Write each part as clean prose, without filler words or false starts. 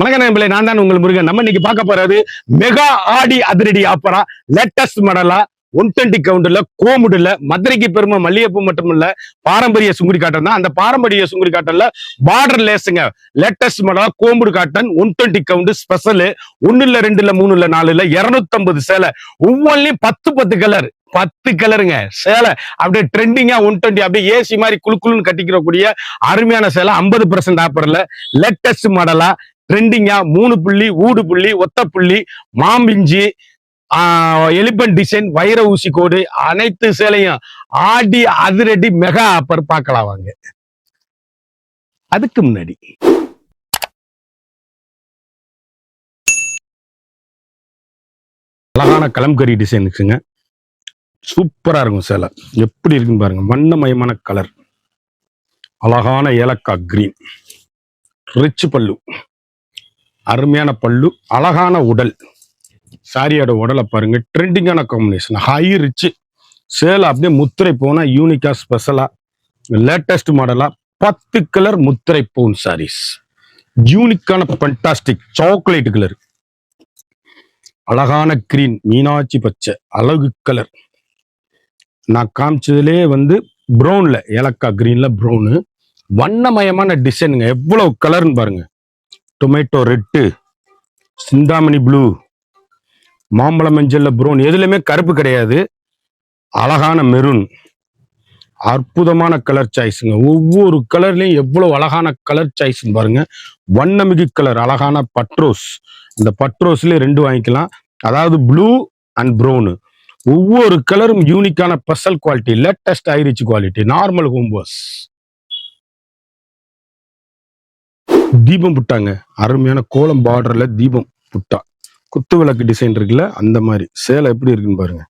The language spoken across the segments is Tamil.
வணக்கம் நண்பர்களே, நான் தான் உங்கள் முருகன். நம்ம இன்னைக்கு பார்க்க போறது மெகா ஆடி அதிரடி ஆப்பரா லேட்டஸ்ட் மாடலா 120 கவுண்டர்ல கோமுடுல மதுரைக்கு பெருமை மல்லிகைப்பூ மட்டும் இல்ல, பாரம்பரிய சுங்குடி காட்டன் தான். அந்த பாரம்பரிய சுங்குடி காட்டன்ல பார்டர் லேஸுங்க லேட்டஸ்ட் மாடலா கோமுடு காட்டன் 120 கவுண்ட் ஸ்பெஷல். 1 இல்ல 2 இல்ல 3 இல்ல 4 இல்ல 250 சேலை, ஒவ்வொன்றையும் 10 கலர், 10 கலருங்க சேலை. அப்படியே ட்ரெண்டிங்கா 120 அப்படியே ஏசி மாதிரி குழுக்குழுன்னு கட்டிக்கிற கூடிய அருமையான சேலை 50% ஆப்பர்ல லேட்டஸ்ட் மாடலா ட்ரெண்டிங்கா 3 புள்ளி, ஊடு புள்ளி, ஒத்த புள்ளி, மாம்பிஞ்சி, எலிபென்ட் டிசைன், வைர ஊசி கோடு, அனைத்து சேலையும் ஆடி அதிரடி மெகா ஆப்பர் பார்க்கலாம் வாங்க. அதுக்கு முன்னாடி அழகான கலம்கரி டிசைனுக்குங்க, சூப்பரா இருக்கும் சேலை. எப்படி இருக்குன்னு பாருங்க, வண்ணமயமான கலர், அழகான ஏலக்காய் கிரீன், ரிச் பல்லு, அருமையான பல்லு, அழகான உடல். சாரியோட உடலை பாருங்க, ட்ரெண்டிங்கான காம்பினேஷன், ஹை ரிச் சேலை. அப்படியே முத்திரை போனா யூனிக்கா ஸ்பெஷலா லேட்டஸ்ட் மாடலா 10 கலர் முத்திரை பவுன் சாரீஸ். யூனிக்கான ஃபண்டாஸ்டிக் சாக்லேட் கலர், அழகான கிரீன், மீனாட்சி பச்சை, அழகு கலர். நான் காமிச்சதுலே ப்ரௌன்ல, ஏலக்காய் கிரீன்ல ப்ரௌனு, வண்ணமயமான டிசைனுங்க. எவ்வளவு கலர்னு பாருங்க, டொமேட்டோ ரெட்டு, சிந்தாமணி ப்ளூ, மாம்பழ மஞ்சள்ல ப்ரௌன், எதுலையுமே கருப்பு கிடையாது. அழகான மெரூன், அற்புதமான கலர் சாய்ஸுங்க. ஒவ்வொரு கலர்லயும் எவ்வளவு அழகான கலர் சாய்ஸ் பாருங்க. வண்ணமிகு கலர், அழகான பட்ரோஸ். இந்த பட்ரோஸ்லயே 2 வாங்கிக்கலாம், அதாவது ப்ளூ அண்ட் ப்ரௌனு. ஒவ்வொரு கலரும் யூனிக்கான special quality, latest high rich quality. Normal home wash. தீபம் புட்டாங்க, அருமையான கோலம் பார்டர்ல தீபம் புட்டா, குத்து விளக்கு டிசைன் இருக்குல்ல, அந்த மாதிரி சேலை எப்படி இருக்குன்னு பாருங்க.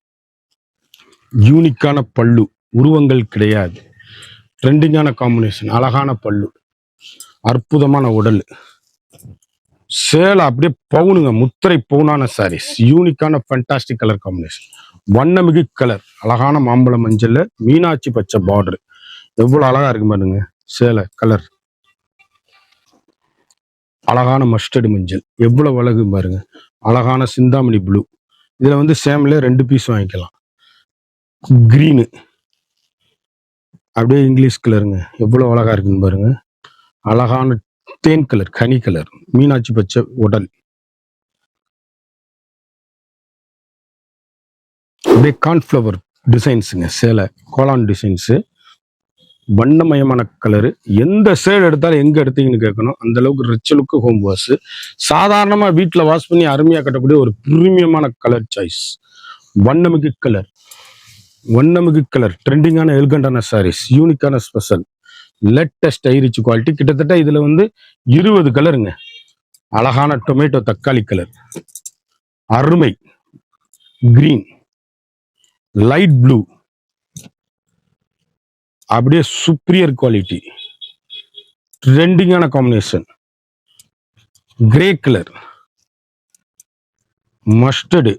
யூனிக்கான பல்லு, உருவங்கள் கிடையாது, ட்ரெண்டிங்கான காம்பினேஷன், அழகான பல்லு, அற்புதமான உடல். சேலை அப்படியே பவுனுங்க, முத்திரை பவுனான சாரீஸ். யூனிக்கான ஃபண்டாஸ்டிக் கலர் காம்பினேஷன், வண்ணமிகு கலர், அழகான மாம்பழ மஞ்சள்ல மீனாட்சி பச்சை பார்டர். எவ்வளவு அழகா இருக்கு பாருங்க சேலை கலர். அழகான மஸ்டர்டு மஞ்சள், எவ்வளவு அழகு பாருங்க. அழகான சிந்தாமணி ப்ளூ, இதுல சேம்ல 2 பீஸ் வாங்கிக்கலாம். கிரீனு, அப்படியே இங்கிலீஷ் கலருங்க, எவ்வளவு அழகா இருக்குன்னு பாருங்க. அழகான தேன் கலர், கனி கலர், மீனாட்சி பச்சை உடல். அப்படியே கார்ன்ஃப்ளவர் டிசைன்ஸுங்க சேலை, கோலான் டிசைன்ஸு, வண்ணமயமான கலரு. எந்த சேல் எடுத்தாலும் எங்க எடுத்தீங்கன்னு கேட்கணும், அந்த அளவுக்கு ரிச் லுக்கு ஹோம் வாஷ். சாதாரணமா வீட்டில் வாஷ் பண்ணி அருமையா கட்டக்கூடிய ஒரு பிரீமியமான கலர் சாய்ஸ். வண்ணமிகு கலர், வண்ணமிகு கலர், ட்ரெண்டிங்கான எல்கண்டான சாரீஸ், யூனிக்கான ஸ்பெஷல், லேட்டஸ்ட் ஹை-ரிச் குவாலிட்டி. கிட்டத்தட்ட இதுல 20 கலருங்க. அழகான டொமேட்டோ தக்காளி கலர், அருமை கிரீன், லைட் ப்ளூ, அப்படியே சுப்ரியர் குவாலிட்டி, ட்ரெண்டிங்கான காம்பினேஷன், கிரே கலர், மஸ்டர்டு,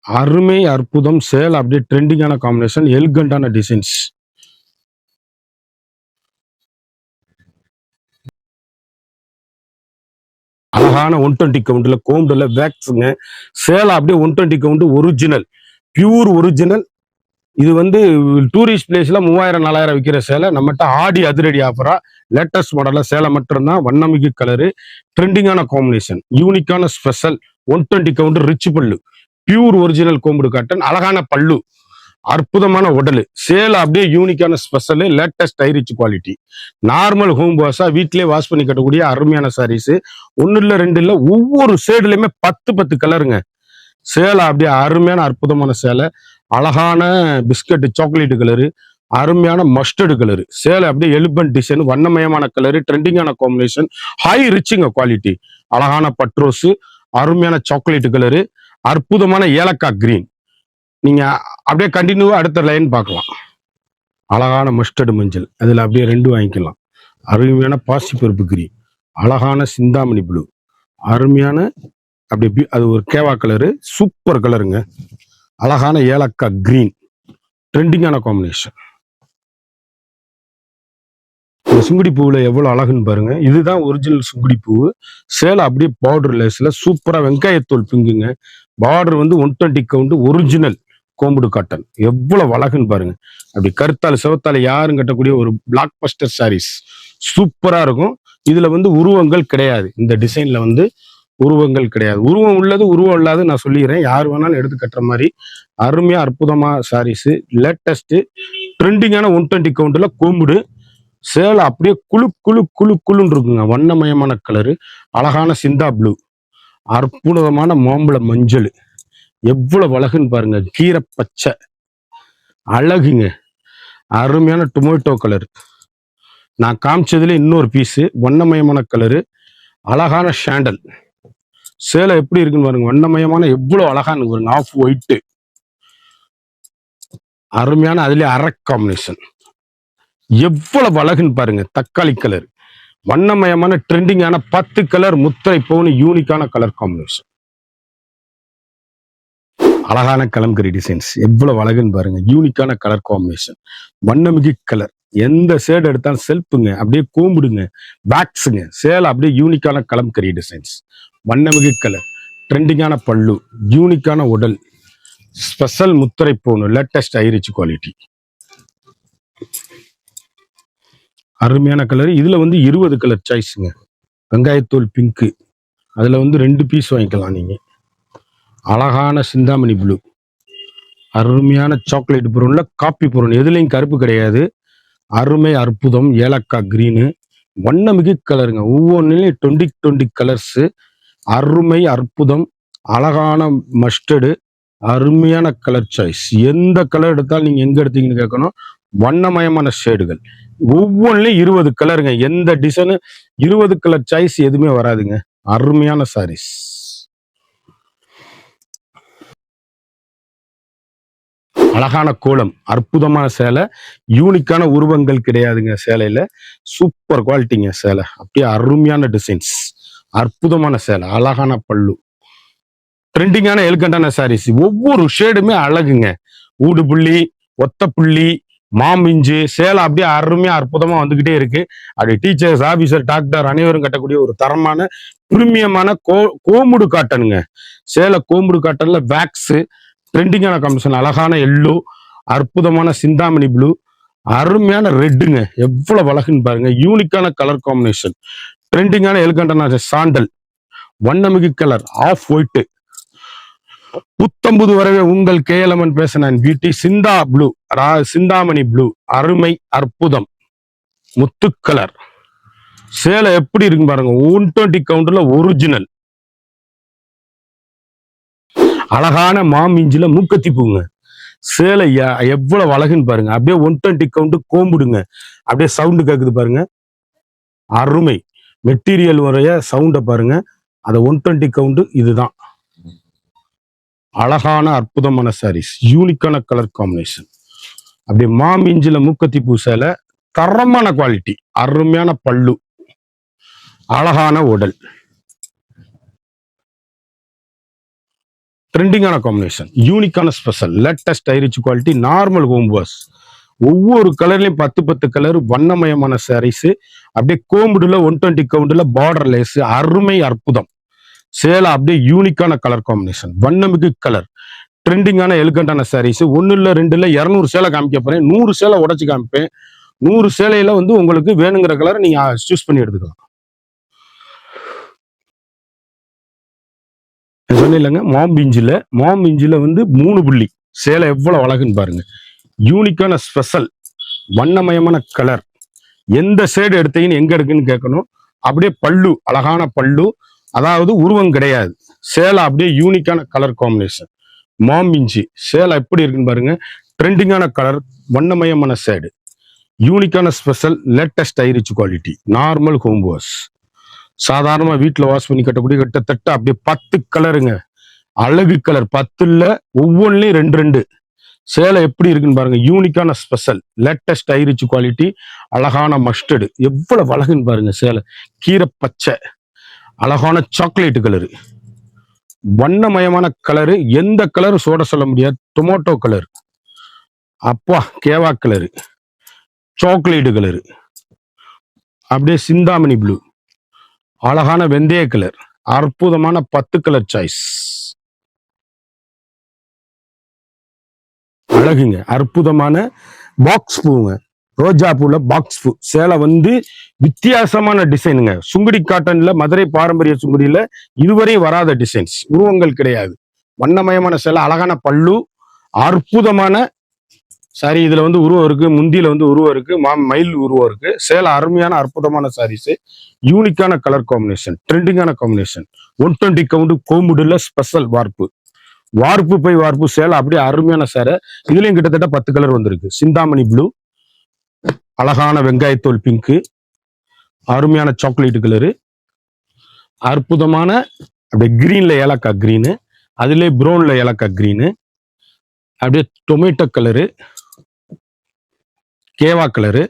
அருமை அற்புதம் சேல். அப்படியே ட்ரெண்டிங்கான காம்பினேஷன், எல்கண்டான டிசைன்ஸ். அழகான 120 கவுண்ட்ல கோம்புல வேக்ஸுங்க சேலை. அப்படியே 120 கவுண்ட் ஒரிஜினல், பியூர் ஒரிஜினல். இது டூரிஸ்ட் பிளேஸ்ல 3000-4000 விற்கிற சேலை, நம்மகிட்ட ஆடி அதிரடி ஆஃபரா லேட்டஸ்ட் மாடல்ல சேலை மட்டும்தான். வண்ணமிகு கலரு, ட்ரெண்டிங்கான காம்பினேஷன், யூனிக்கான ஸ்பெஷல், 120 கவுண்ட், ரிச் பல்லு, பியூர் ஒரிஜினல் கோம்புடு காட்டன், அழகான பல்லு, அற்புதமான உடல். சேலை அப்படியே யூனிக்கான special, latest high rich quality. Normal home வாஷா வீட்லயே வாஷ் பண்ணி கட்டக்கூடிய அருமையான சாரீஸ். 1 இல்ல 2 இல்ல, ஒவ்வொரு ஷேடுலயுமே 10 கலருங்க. சேலை அப்படியே அருமையான அற்புதமான சேலை. அழகான பிஸ்கட் சாக்லேட் கலரு, அருமையான மஸ்டர்டு கலரு சேலை. அப்படியே எலிபென்ட் டிசைன், வண்ணமயமான கலரு, ட்ரெண்டிங்கான காம்பினேஷன், ஹை ரிச்சுங்க குவாலிட்டி. அழகான பட்ரோஸு, அருமையான சாக்லேட் கலரு, அற்புதமான ஏலக்காய் கிரீன். நீங்க அப்படியே கண்டினியூவா அடுத்த லைன் பார்க்கலாம். அழகான மஸ்டர்டு மஞ்சள், அதுல அப்படியே 2 வாங்கிக்கலாம். அருமையான பாசிப்பருப்பு கிரீன், அழகான சிந்தாமணி ப்ளூ, அருமையான அப்படி அது ஒரு கேவா கலரு, சூப்பர் கலருங்க. அழகான ஏலக்காய் கிரீன், ட்ரெண்டிங்கான காம்பினேஷன். இந்த சுங்குடி பூவில் எவ்வளோ அழகுன்னு பாருங்க. இதுதான் ஒரிஜினல் சுங்குடி பூ. சேலை அப்படியே பார்டர் லேஸில் சூப்பராக வெங்காயத்தோல் பிங்குங்க. பார்டர் வந்து 120 கவுண்ட் ஒரிஜினல் கோம்புடு காட்டன். எவ்வளவு அழகுன்னு பாருங்க. அப்படி கருத்தால சிவத்தால யாரும் கட்டக்கூடிய ஒரு பிளாக் பஸ்டர் சாரீஸ் சூப்பரா இருக்கும். இதுல வந்து உருவங்கள் கிடையாது. இந்த டிசைன்ல வந்து உருவங்கள் கிடையாது. உருவம் உள்ளது உருவம் இல்லாத நான் சொல்லிடுறேன். யார் வேணாலும் எடுத்து கட்டுற மாதிரி அருமையா அற்புதமா சாரீஸ். லேட்டஸ்ட் ட்ரெண்டிங்கான 120 கவுண்ட்ல கோம்புடு சேலை அப்படியே குழு குழு குழு குழுன்னு இருக்குங்க. வண்ணமயமான கலரு, அழகான சிந்தா ப்ளூ, அற்புதமான மாம்பழ மஞ்சள், எவ்வளவு அழகுன்னு பாருங்க. கீரை பச்சை அழகுங்க. அருமையான டொமேட்டோ கலர். நான் காமிச்சதுல இன்னொரு பீஸு வண்ணமயமான கலரு, அழகான ஷாண்டல். சேலை எப்படி இருக்குன்னு பாருங்க. வண்ணமயமான எவ்வளவு அழகான்னு பாருங்க. ஆஃப் ஒயிட் அருமையான, அதுல அரக் காம்பினேஷன் எவ்வளவு அழகுன்னு பாருங்க. தக்காளி கலர் வண்ணமயமான ட்ரெண்டிங்கான 10 கலர் முத்திரை பவுன் யூனிக்கான கலர் காம்பினேஷன். அழகான கலம்கரி டிசைன்ஸ் எவ்வளவு அழகுன்னு பாருங்க. யூனிக்கான கலர் காம்பினேஷன், வண்ணமிகு கலர். எந்த ஷேட் எடுத்தாலும் செல்ஃபுங்க, அப்படியே கூம்பிடுங்க, பேக்ஸுங்க. சேலை அப்படியே யூனிக்கான கலம்கரி டிசைன்ஸ், வண்ணமிகு கலர், ட்ரெண்டிங்கான பல்லு, யூனிக்கான உடல், ஸ்பெஷல் முத்திரை பவுன், லேட்டஸ்ட் ஐரிச் குவாலிட்டி, அருமையான கலர். இதுல வந்து 20 கலர் சாய்ஸுங்க. வெங்காயத்தோல் பிங்க்கு, அதுல வந்து 2 பீஸ் வாங்கிக்கலாம் நீங்க. அழகான சிந்தாமணி ப்ளூ, அருமையான சாக்லேட் ப்ரௌன்ல காப்பி ப்ரௌன், எதுலையும் கருப்பு கிடையாது. அருமை அற்புதம் ஏலக்காய் கிரீனு, வண்ணமிகு கலருங்க. ஒவ்வொன்றிலையும் 20 கலர்ஸ். அருமை அற்புதம், அழகான மஸ்டர்டு, அருமையான கலர் சாய்ஸ். எந்த கலர் எடுத்தாலும் நீங்க எங்க எடுத்தீங்கன்னு கேட்கணும். வண்ணமயமான ஷேடுகள் ஒவ்வொன்றிலையும் 20 கலருங்க. எந்த டிசைனு 20 கலர் சாய்ஸ் எதுவுமே வராதுங்க. அருமையான சாரீஸ். அழகான கோலம், அற்புதமான சேலை, யூனிக்கான உருவங்கள் கிடையாதுங்க சேலையில. சூப்பர் குவாலிட்டிங்க சேலை. அப்படியே அருமையான டிசைன்ஸ், அற்புதமான சேலை, அழகான பல்லு, ட்ரெண்டிங்கான எலிகண்டான சாரீஸ். ஒவ்வொரு ஷேடுமே அழகுங்க. ஊடு புள்ளி, ஒத்த புள்ளி, மாமிஞ்சு சேலை அப்படியே அருமையா அற்புதமா வந்துகிட்டே இருக்கு. அப்படி டீச்சர்ஸ், ஆபீசர், டாக்டர் அனைவரும் கட்டக்கூடிய ஒரு தரமான பிரீமியமான கோமுடு காட்டனுங்க. சேலை கோமுடு காட்டன்ல வேக்ஸ், ட்ரெண்டிங்கான காம்பினேஷன், அழகான எல்லோ, அற்புதமான சிந்தாமணி ப்ளூ, அருமையான ரெட்டுங்க. எவ்வளவு அழகுன்னு பாருங்க. யூனிக்கான கலர் காம்பினேஷன், ட்ரெண்டிங்கான எலிகண்டான சாண்டல், வண்ணமிகு கலர், ஆஃப் ஒயிட். புத்தம்புது வரவே உங்கள் கேஎல்எம்என் பேச நான் பியூட்டி. சிந்தா ப்ளூ, சிந்தாமணி ப்ளூ, அருமை அற்புதம் முத்து கலர். சேலை எப்படி இருக்கு பாருங்க. 120 கவுண்டர்ல ஒரிஜினல். அழகான மாமிஞ்சில மூக்கத்தி பூங்க. சேலை எவ்வளவு அழகுன்னு பாருங்க. அப்படியே 120 கவுண்ட் கோம்புடுங்க. அப்படியே சவுண்டு கேக்குது பாருங்க. அருமை மெட்டீரியல் வரைய சவுண்டை பாருங்க. அதை 120 கவுண்ட். இதுதான் அழகான அற்புதமான சாரீஸ், யூனிக்கான கலர் காம்பினேஷன். அப்படியே மாமிஞ்சில மூக்கத்தி பூ சேலை, தரமான குவாலிட்டி, அருமையான பல்லு, அழகான உடல், ட்ரெண்டிங்கான காம்பினேஷன், யூனிக்கான special, latest ஐரிச் quality, normal home wash. ஒவ்வொரு கலர்லயும் 10 கலர் வண்ணமயமான சாரீஸ். அப்படியே கோம்புடுல 120 கவுண்ட்ல பார்டர் லேஸ், அருமை அற்புதம். சேலை அப்படியே யூனிக்கான கலர் காம்பினேஷன், வண்ணமிகு கலர், ட்ரெண்டிங்கான எலிகண்டான சாரீஸ். 1 இல்ல 2 இல்ல 200 சேலை காமிக்க போறேன். 100 சேலை உடைச்சு காமிப்பேன். 100 சேலையில வந்து உங்களுக்கு வேணுங்கிற கலரை நீங்க சூஸ் பண்ணி எடுத்துக்கலாம். சொன்னில்லைங்க மாம்பிஞ்சில வந்து 3 புள்ளி சேலை எவ்வளவு அழகுன்னு பாருங்க. யூனிக்கான ஸ்பெஷல் வண்ணமயமான கலர். எந்த ஷேடு எடுத்தீங்கன்னு எங்க எடுக்குன்னு கேட்கணும். அப்படியே பல்லு, அழகான பல்லு, அதாவது உருவம் கிடையாது. சேலை அப்படியே யூனிக்கான கலர் காம்பினேஷன். மாம்பிஞ்சி சேலை எப்படி இருக்குன்னு பாருங்க. ட்ரெண்டிங்கான கலர், வண்ணமயமான ஷேடு, யூனிக்கான special, latest ஐரிச் quality, normal home wash. சாதாரணமா வீட்டுல வாஷ் பண்ணி கட்டக்கூடிய கிட்டத்தட்ட அப்படியே 10 கலருங்க. அழகு கலர் 10ல ஒவ்வொன்றிலையும் 2 சேலை எப்படி இருக்குன்னு பாருங்க. யூனிக்கான ஸ்பெஷல், லேட்டஸ்ட் ஐரிச் குவாலிட்டி, அழகான மஸ்டர்டு, எவ்வளவு அழகுன்னு பாருங்க. சேலை கீரை பச்சை, அழகான சாக்லேட் கலரு, வண்ணமயமான கலரு. எந்த கலரும் சோட சொல்ல முடியாது. டொமேட்டோ கலர், அப்பா கேவா கலரு, சாக்லேட் கலரு, அப்படியே சிந்தாமணி ப்ளூ, அழகான வெந்தய கலர், அற்புதமான 10 கலர் சாய்ஸ். அழகுங்க, அற்புதமான பாக்ஸ் பூங்க, ரோஜா பூல பாக்ஸ் பூ. சேலை வந்து வித்தியாசமான டிசைனுங்க. சுங்குடி காட்டன்ல, மதுரை பாரம்பரிய சுங்குடியில இதுவரை வராத டிசைன்ஸ், உருவங்கள் கிடையாது. வண்ணமயமான சேலை, அழகான பல்லு, அற்புதமான சாரி. இதுல வந்து உருவம் இருக்கு, முந்தியில வந்து உருவம் இருக்கு, மயில் உருவம் இருக்கு. சேலை அருமையான அற்புதமான சாரீஸ், யூனிக்கான கலர் காம்பினேஷன், ட்ரெண்டிங்கான காம்பினேஷன். 120 கவுண்ட் கோமுடுல ஸ்பெஷல் வார்ப்பு, வார்ப்பு பை வார்ப்பு சேலை அப்படியே அருமையான சேலை. இதுலயும் கிட்டத்தட்ட 10 கலர் வந்திருக்கு. சிந்தாமணி ப்ளூ, அழகான வெங்காயத்தோல் பிங்க், அருமையான சாக்லேட் கலரு, அற்புதமான அப்படியே கிரீன்ல ஏலக்காய் கிரீனு, அதுல ப்ரௌன்ல ஏலக்காய் கிரீனு, அப்படியே டொமேட்டோ கலரு, கேவா கலரு,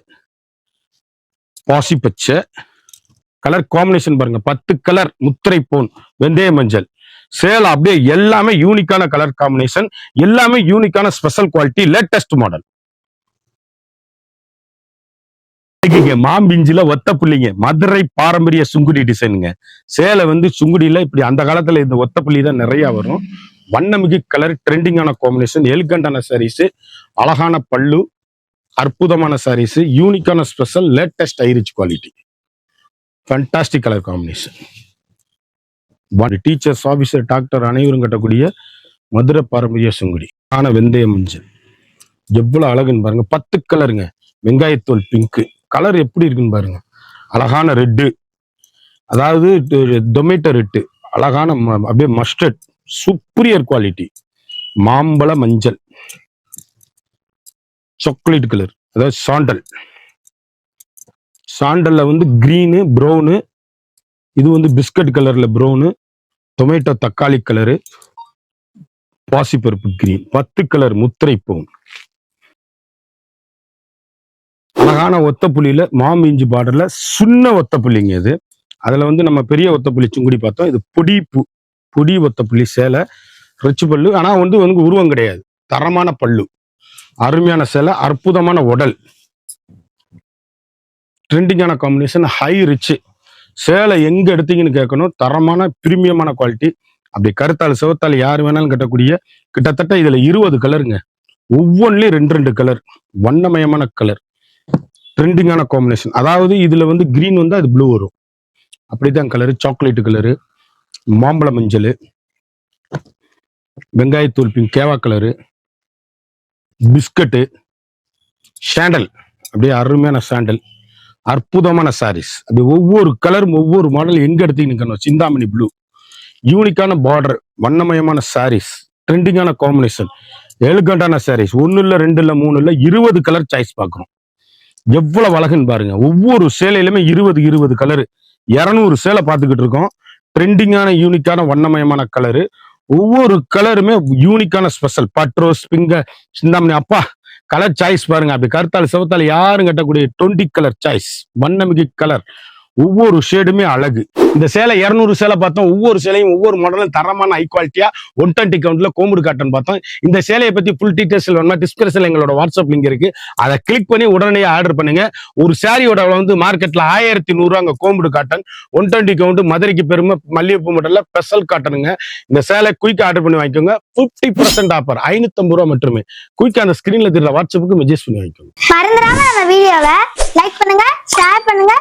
பாசி பச்சை கலர் காம்பினேஷன் பாருங்க. 10 கலர், முத்திரை போன், வெந்தய மஞ்சள் சேலை அப்படியே எல்லாமே யூனிக்கான கலர் காம்பினேஷன், எல்லாமே யூனிக்கான ஸ்பெஷல் குவாலிட்டி, லேட்டஸ்ட் மாடல். மாம்பிஞ்சில ஒத்த புள்ளிங்க, மதுரை பாரம்பரிய சுங்குடி டிசைனுங்க. சேலை வந்து சுங்குடியில இப்படி அந்த காலத்துல இந்த ஒத்த புள்ளி தான் நிறைய வரும். வண்ணமிகு கலர், ட்ரெண்டிங்கான காம்பினேஷன், எலிகண்டான சாரீஸ், அழகான பல்லு, அற்புதமான சாரீஸ், யூனிக்கான special, latest ஐரிச் quality, fantastic colour combination. Teachers, officer, doctor அனைவரும் கட்டக்கூடிய மதுரை பாரம்பரிய சுங்குடி. ஆன வெந்தய மஞ்சள் எவ்வளவு அழகுன்னு பாருங்க. 10 கலருங்க. வெங்காயத்தோல் பிங்க் கலர் எப்படி இருக்குன்னு பாருங்க. அழகான ரெட்டு, அதாவது டொமேட்டோ ரெட்டு, அழகான அப்படியே மஸ்டர்ட், சூப்பரியர் குவாலிட்டி. மாம்பழ மஞ்சள், சாக்லேட் கலர், அதாவது சாண்டல். சாண்டல்ல வந்து கிரீனு, ப்ரௌனு, இது வந்து பிஸ்கட் கலர்ல ப்ரௌனு, டொமேட்டோ தக்காளி கலரு, பாசிப்பருப்பு கிரீன், 10 கலர் முத்திரை பூன். அழகான ஒத்த புள்ளியில மாமிஞ்சி பார்டர்ல சின்ன ஒத்த புள்ளிங்க இது. அதுல வந்து நம்ம பெரிய ஒத்த புள்ளி சுங்குடி பார்த்தோம். இது பொடி ஒத்த புள்ளி சேலை, ரிச்சு பல்லு. ஆனா வந்து உருவம் கிடையாது, தரமான பல்லு, அருமையான சேலை, அற்புதமான உடல், ட்ரெண்டிங்கான காம்பினேஷன், ஹை ரிச் சேலை. எங்க எடுத்தீங்கன்னு கேட்கணும், தரமான பிரீமியமான குவாலிட்டி. அப்படி கருத்தாள் சிவத்தாள் யார் வேணாலும் கட்டக்கூடிய, கிட்டத்தட்ட இதுல 20 கலருங்க. ஒவ்வொன்றிலையும் 2 கலர், வண்ணமயமான கலர், ட்ரெண்டிங்கான காம்பினேஷன். அதாவது இதுல வந்து கிரீன் வந்து அது ப்ளூ வரும், அப்படிதான் கலரு. சாக்லேட் கலரு, மாம்பழ மஞ்சள், வெங்காயத்தூள் பிங்க், கேவா கலரு, பிஸ்கட்டு, சாண்டல், அப்படியே அருமையான சாண்டல், அற்புதமான சாரீஸ். அப்படி ஒவ்வொரு கலரும் ஒவ்வொரு மாடல். எங்க எடுத்தீங்கன்னு சிந்தாமணி ப்ளூ, யூனிக்கான பார்டர், வண்ணமயமான சாரீஸ், ட்ரெண்டிங்கான காம்பினேஷன், எலிகண்டான சாரீஸ். 1 இல்ல 2 இல்ல 3 இல்ல 20 கலர் சாய்ஸ் பார்க்கிறோம். எவ்வளவு அழகுன்னு பாருங்க. ஒவ்வொரு சேலையிலுமே 20 கலரு, 200 சேலை பார்த்துக்கிட்டு இருக்கோம். ட்ரெண்டிங்கான யூனிக்கான வண்ணமயமான கலரு, ஒவ்வொரு கலருமே யூனிக்கான ஸ்பெஷல். பட்ரோஸ், பிங்க, சிந்தாமணி, அப்பா கலர் சாய்ஸ் பாருங்க. அப்படி கருத்தாள் சிவத்தாள் யாரும் கட்டக்கூடிய 20 கலர் சாய்ஸ், வண்ணமிகு கலர், ஒவ்வொரு ஷேடுமே அழகு. இந்த சேலை 200 சேலை பார்த்தோம். ஒவ்வொரு சேலையும் ஒவ்வொரு மாடலும் தரமான ஹை குவாலிட்டியா 120 கவுண்ட்ல கோமுடு காட்டன் பார்த்தோம். இந்த சேலையை பத்தி ஃபுல் டீடைல்ஸ் வேணும்னா டிஸ்கிரிப்ஷன்ல எங்களோட வாட்ஸ்அப் லிங்க் இருக்கு, அதை கிளிக் பண்ணி உடனே ஆர்டர் பண்ணுங்க. ஒரு சாரியோட வந்து மார்க்கெட்ல 1100 அங்க கோமுடு காட்டன், 120 கவுண்ட் மதுரைக்கு பெருமை, மல்லிகைப்பூ மாடல்ல ஸ்பெஷல் காட்டனுங்க. இந்த சேலை குயிக் ஆர்டர் பண்ணி வாங்கிக்கோங்க. 50% ஆஃபர், 550 ரூபாய் மட்டுமே. குயிக் அந்த ஸ்கிரீன்ல தெரியல வாட்ஸ்அப்புக்கு மெசேஜ் பண்ணி வாங்கிக்கோங்க. மறந்துடாம நம்ம வீடியோவை லைக் பண்ணுங்க, ஷேர் பண்ணுங்க,